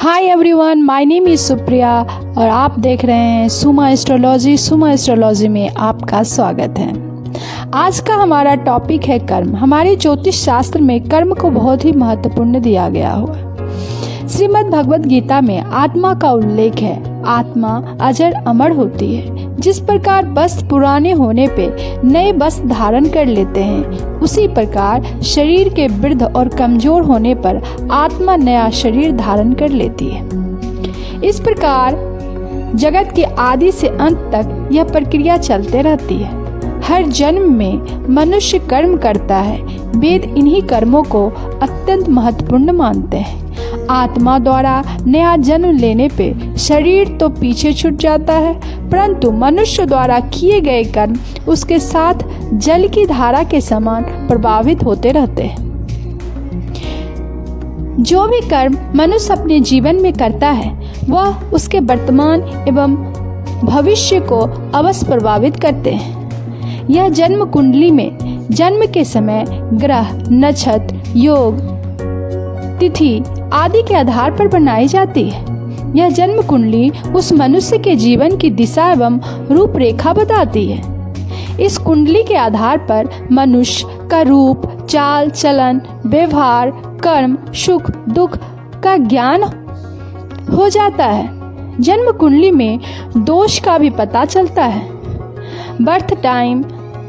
Hi everyone, my name is Supriya और आप देख रहे हैं सुमा एस्ट्रोलॉजी। सुमा एस्ट्रोलॉजी में आपका स्वागत है। आज का हमारा टॉपिक है कर्म। हमारे ज्योतिष शास्त्र में कर्म को बहुत ही महत्वपूर्ण दिया गया हुआ है। श्रीमद् भगवद गीता में आत्मा का उल्लेख है। आत्मा अजर अमर होती है। जिस प्रकार वस्त्र पुराने होने पे नए वस्त्र धारण कर लेते हैं, उसी प्रकार शरीर के वृद्ध और कमजोर होने पर आत्मा नया शरीर धारण कर लेती है। इस प्रकार जगत के आदि से अंत तक यह प्रक्रिया चलते रहती है। हर जन्म में मनुष्य कर्म करता है। वेद इन्हीं कर्मों को अत्यंत महत्वपूर्ण मानते हैं। आत्मा द्वारा नया जन्म लेने पे शरीर तो पीछे छूट जाता है, परंतु मनुष्य द्वारा किए गए कर्म उसके साथ जल की धारा के समान प्रभावित होते रहते हैं। जो भी कर्म मनुष्य अपने जीवन में करता है, वह उसके वर्तमान एवं भविष्य को अवश्य प्रभावित करते हैं। यह जन्म कुंडली में जन्म के समय ग्रह, नक्षत्र, योग, तिथि आदि के आधार पर बनाई जाती है। यह जन्म कुंडली उस मनुष्य के जीवन की दिशा एवं रूपरेखा बताती है। इस कुंडली के आधार पर मनुष्य का रूप, चाल चलन, व्यवहार, कर्म, सुख दुख का ज्ञान हो जाता है। जन्म कुंडली में दोष का भी पता चलता है। Birth time,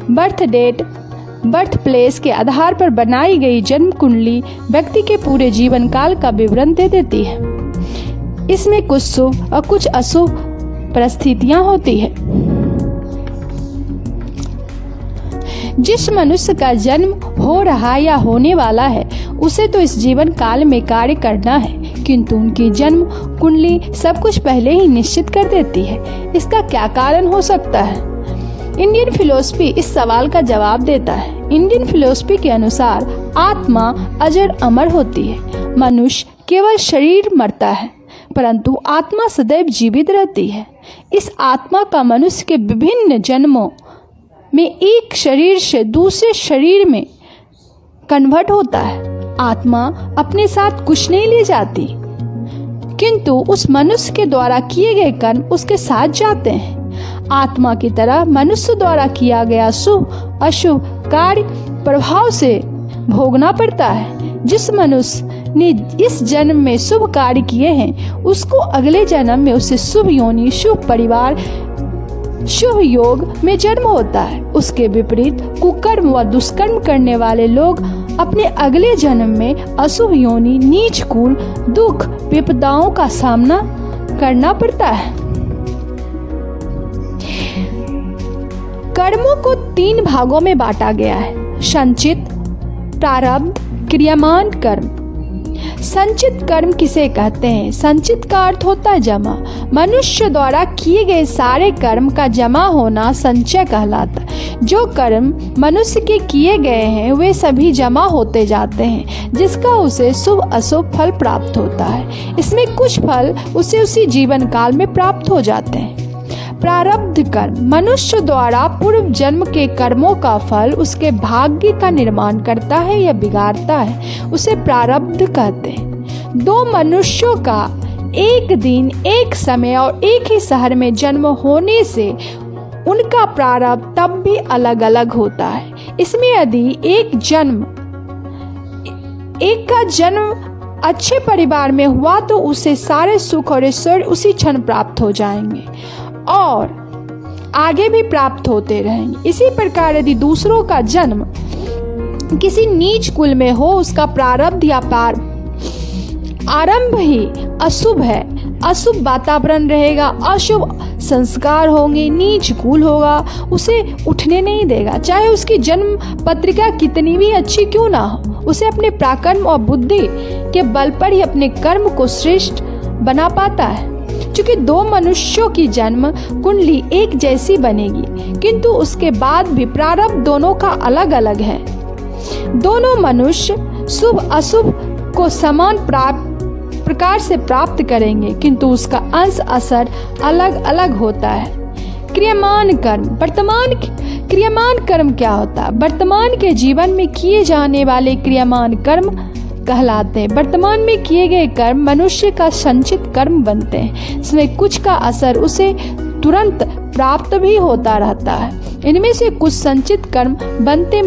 birth date, birth place के आधार पर बनाई गई जन्म कुंडली व्यक्ति के पूरे जीवन काल का विवरण दे देती है। इसमें कुछ शुभ और कुछ अशुभ परिस्थितियां होती है। जिस मनुष्य का जन्म हो रहा या होने वाला है, उसे तो इस जीवन काल में कार्य करना है, किंतु उनकी जन्म कुंडली सब कुछ पहले ही निश्चित कर देती है। इसका क्या कारण हो सकता है? इंडियन फिलॉसफी इस सवाल का जवाब देता है। इंडियन फिलॉसफी के अनुसार आत्मा अजर अमर होती है। मनुष्य केवल शरीर मरता है, परंतु आत्मा सदैव जीवित रहती है। इस आत्मा का मनुष्य के विभिन्न जन्मों में एक शरीर से दूसरे शरीर में कन्वर्ट होता है। आत्मा अपने साथ कुछ नहीं ले जाती, किंतु उस मनुष्य के द्वारा किए गए कर्म उसके साथ जाते हैं। आत्मा की तरह मनुष्य द्वारा किया गया शुभ अशुभ कार्य प्रभाव से भोगना पड़ता है। जिस मनुष्य ने इस जन्म में शुभ कार्य किए हैं, उसको अगले जन्म में उससे शुभ योनि, शुभ परिवार, शुभ योग में जन्म होता है। उसके विपरीत कुकर्म व दुष्कर्म करने वाले लोग अपने अगले जन्म में अशुभ योनि, नीच कुल, दुख विपदाओं का सामना करना पड़ता है। कर्मों को 3 भागों में बांटा गया है: संचित, प्रारब्ध, क्रियामान कर्म। संचित कर्म किसे कहते हैं? संचित का अर्थ होता है जमा। मनुष्य द्वारा किए गए सारे कर्म का जमा होना संचय कहलाता है। जो कर्म मनुष्य के किए गए हैं, वे सभी जमा होते जाते हैं, जिसका उसे शुभ अशुभ फल प्राप्त होता है। इसमें कुछ फल उसे उसी जीवन काल में प्राप्त हो जाते हैं। प्रारब्ध कर्म मनुष्य द्वारा पूर्व जन्म के कर्मों का फल उसके भाग्य का निर्माण करता है या बिगाड़ता है, उसे प्रारब्ध कहते हैं। 2 मनुष्यों का एक दिन, एक समय और एक ही शहर में जन्म होने से उनका प्रारब्ध तब भी अलग अलग होता है। इसमें यदि एक का जन्म अच्छे परिवार में हुआ, तो उसे सारे सुख और ऐश्वर्य उसी क्षण प्राप्त हो जाएंगे और आगे भी प्राप्त होते रहेंगे। इसी प्रकार यदि दूसरों का जन्म किसी नीच कुल में हो, उसका प्रारब्ध या आरंभ ही अशुभ है, अशुभ वातावरण रहेगा, अशुभ संस्कार होंगे, नीच कुल होगा, उसे उठने नहीं देगा। चाहे उसकी जन्म पत्रिका कितनी भी अच्छी क्यों ना हो, उसे अपने पराक्रम और बुद्धि के बल पर ही अपने कर्म को श्रेष्ठ बना पाता है। क्योंकि 2 मनुष्यों की जन्म कुंडली एक जैसी बनेगी, किंतु उसके बाद भी प्रारब्ध दोनों का अलग अलग है। दोनों मनुष्य शुभ अशुभ को समान प्रकार से प्राप्त करेंगे, किंतु उसका अंश असर अलग अलग होता है। क्रियामान कर्म क्रियामान कर्म क्या होता है? वर्तमान के जीवन में किए जाने वाले क्रियामान कर्म कहलाते हैं। वर्तमान में किए गए कर्म मनुष्य का संचित कर्म बनते हैं। इसमें कुछ का असर उसे तुरंत प्राप्त भी होता रहता है। इनमें से कुछ संचित कर्म बनते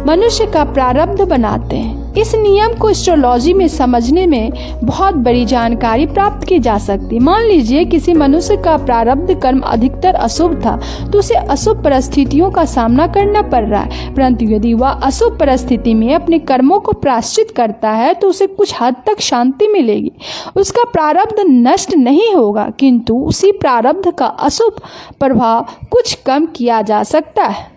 मनुष्य का प्रारब्ध बनाते हैं। इस नियम को एस्ट्रोलॉजी में समझने में बहुत बड़ी जानकारी प्राप्त की जा सकती है। मान लीजिए किसी मनुष्य का प्रारब्ध कर्म अधिकतर अशुभ था, तो उसे अशुभ परिस्थितियों का सामना करना पड़ रहा है। परंतु यदि वह अशुभ परिस्थिति में अपने कर्मों को प्रायश्चित करता है तो उसे कुछ हद तक शांति मिलेगी। उसका प्रारब्ध नष्ट नहीं होगा, किंतु उसी प्रारब्ध का अशुभ प्रभाव कुछ कम किया जा सकता है।